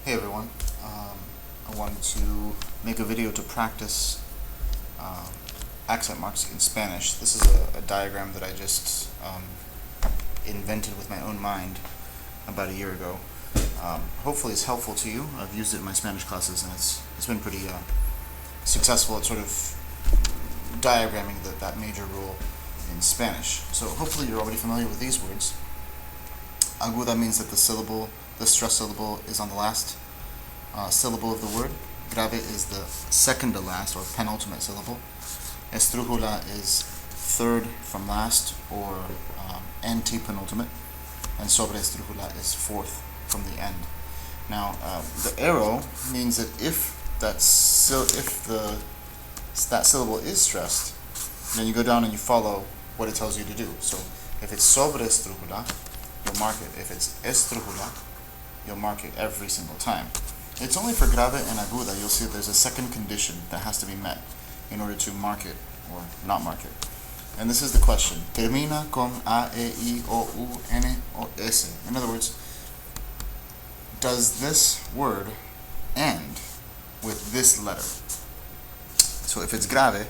Hey everyone, I wanted to make a video to practice accent marks in Spanish. This is a diagram that I just invented with my own mind about a year ago. Hopefully it's helpful to you. I've used it in my Spanish classes and it's been pretty successful at sort of diagramming that major rule in Spanish. So hopefully you're already familiar with these words. Aguda means that the stress syllable is on the last syllable of the word. Grave is the second to last or penultimate syllable. Estrujula is third from last or antepenultimate. And sobre estrujula is fourth from the end. Now, the arrow means that if that syllable is stressed, then you go down and you follow what it tells you to do. So if it's sobre estrujula, you'll mark it. If it's estrujula, you'll mark it every single time. It's only for grave and aguda you'll see that there's a second condition that has to be met in order to mark it or not mark it. And this is the question. Termina con A, E, I, O, U, N, O, S. In other words, does this word end with this letter? So if it's grave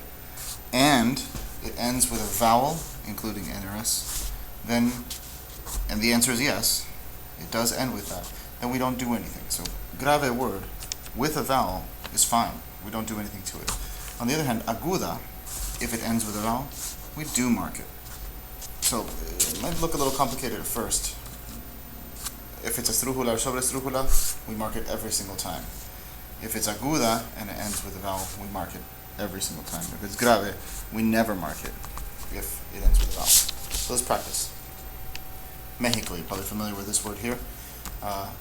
and it ends with a vowel, including NRS, then, and the answer is yes, it does end with that, then we don't do anything. So grave word with a vowel is fine. We don't do anything to it. On the other hand, aguda, if it ends with a vowel, we do mark it. So it might look a little complicated at first. If it's estrujula or sobre estrujula, we mark it every single time. If it's aguda and it ends with a vowel, we mark it every single time. If it's grave, we never mark it if it ends with a vowel. So let's practice. Mexico, you're probably familiar with this word here.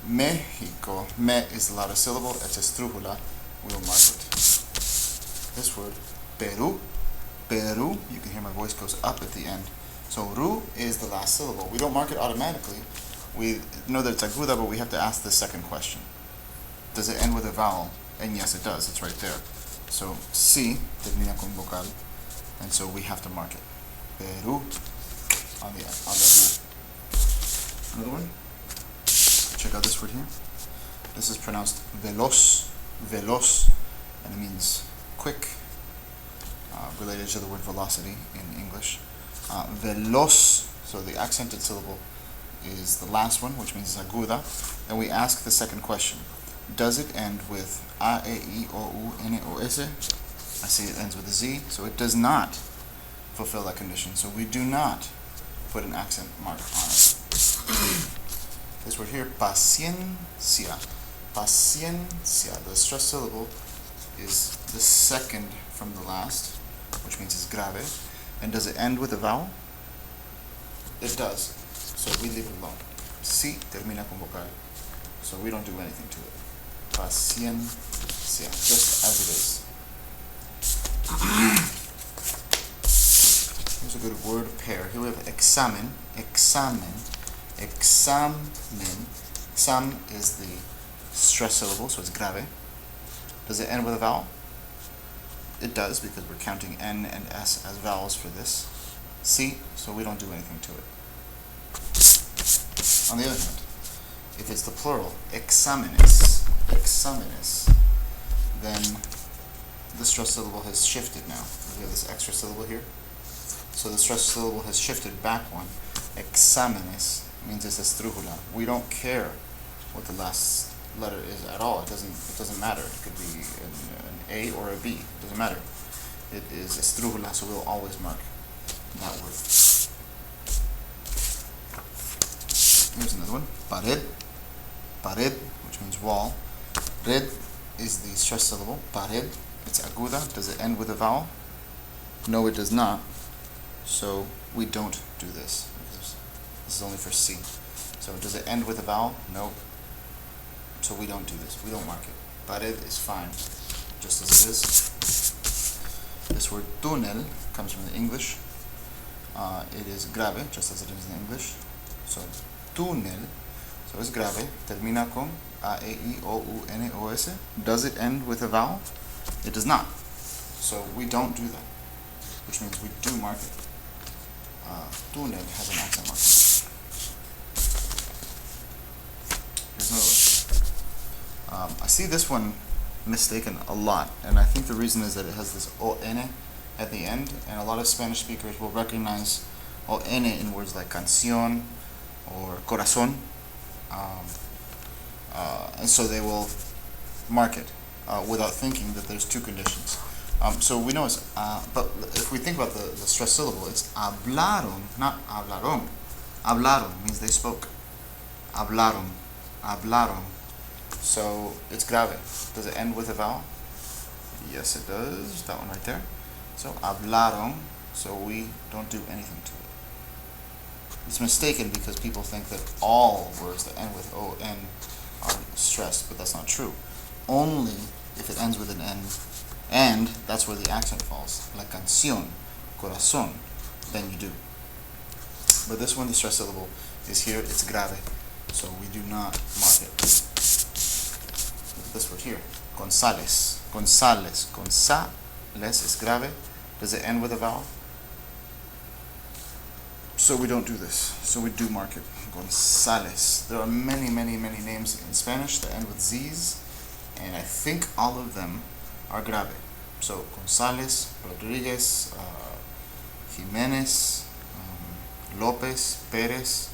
Mexico, me is the louder syllable, it's estrujula, we'll mark it. This word, Peru, Peru, you can hear my voice goes up at the end. So ru is the last syllable. We don't mark it automatically. We know that it's aguda, but we have to ask the second question. Does it end with a vowel? And yes, it does, it's right there. So si termina con vocal, and so we have to mark it. Peru on the u. Another one. Check out this word here. This is pronounced veloz, veloz, and it means quick, related to the word velocity in English. Veloz, so the accented syllable is the last one, which means aguda. And we ask the second question. Does it end with A, E, I, O, U, N, O, S? I see it ends with a Z, so it does not fulfill that condition. So we do not put an accent mark on it. This word here, paciencia. Paciencia. The stressed syllable is the second from the last, which means it's grave. And does it end with a vowel? It does. So we leave it alone. Si termina con vocal. So we don't do anything to it. Paciencia. Just as it is. Here's a good word pair. Here we have examen. Examen. Examen. Exam is the stress syllable, so it's grave. Does it end with a vowel? It does, because we're counting N and S as vowels for this. Si, so we don't do anything to it. On the other hand, if it's the plural, exámenes, exámenes, then the stress syllable has shifted now. We have this extra syllable here. So the stress syllable has shifted back one. Exámenes means it's estrujula. We don't care what the last letter is at all. It doesn't matter. It could be an A or a B. It doesn't matter. It is estrujula, so we'll always mark that word. Here's another one. Pared. Pared, which means wall. Red is the stress syllable. Pared. It's aguda. Does it end with a vowel? No, it does not. So we don't do this. This is only for C. So does it end with a vowel? No. So we don't do this. We don't mark it. Pared is fine, just as it is. This word túnel comes from the English. It is grave, just as it is in English. So túnel, so it's grave. Termina con A, E, I, O, U, N, O, S. Does it end with a vowel? It does not. So we don't do that, which means we do mark it. Túnel has an accent mark. Here's another one. I see this one mistaken a lot, and I think the reason is that it has this O-N at the end, and a lot of Spanish speakers will recognize O-N in words like canción or corazón, and so they will mark it without thinking that there's two conditions. So we know it's, but if we think about the stressed syllable, it's hablaron, not hablaron. Hablaron means they spoke. Hablaron, hablaron. So it's grave. Does it end with a vowel? Yes, it does. That one right there. So hablaron. So we don't do anything to it. It's mistaken because people think that all words that end with O-N are stressed, but that's not true. Only if it ends with an N, and that's where the accent falls. La canción, corazón, then you do. But this one, the stress syllable, is here, it's grave, so we do not mark it. Look at this word here, González, González, González is grave. Does it end with a vowel? So we don't do this, so we do mark it, González. There are many, many, many names in Spanish that end with Z's, and I think all of them are grave. So González, Rodriguez, Jiménez, Lopez, Perez.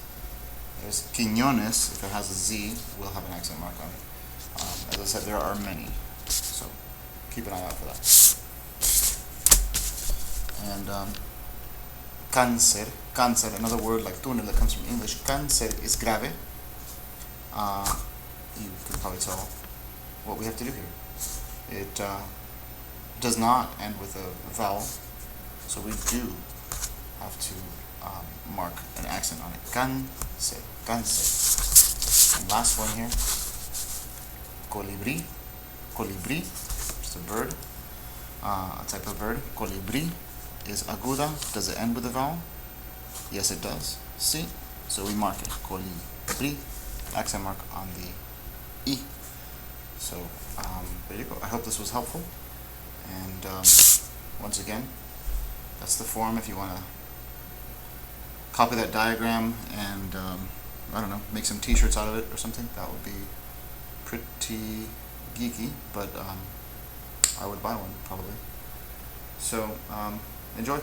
There's Quinones, if it has a Z, we'll have an accent mark on it. As I said, there are many, so keep an eye out for that. And cáncer, cáncer, another word like túnel that comes from English. Cáncer is grave. You can probably tell what we have to do here. It does not end with a vowel, so we do have to mark an accent on it. Cáncer, cáncer. And last one here, colibrí, colibrí, just a bird, a type of bird. Colibrí is aguda. Does it end with a vowel? Yes, it does. See? So we mark it. Colibrí, accent mark on the E. So there you go. I hope this was helpful. And once again, that's the form if you want to copy that diagram and I don't know, make some t-shirts out of it or something. That would be pretty geeky, but I would buy one probably. So enjoy.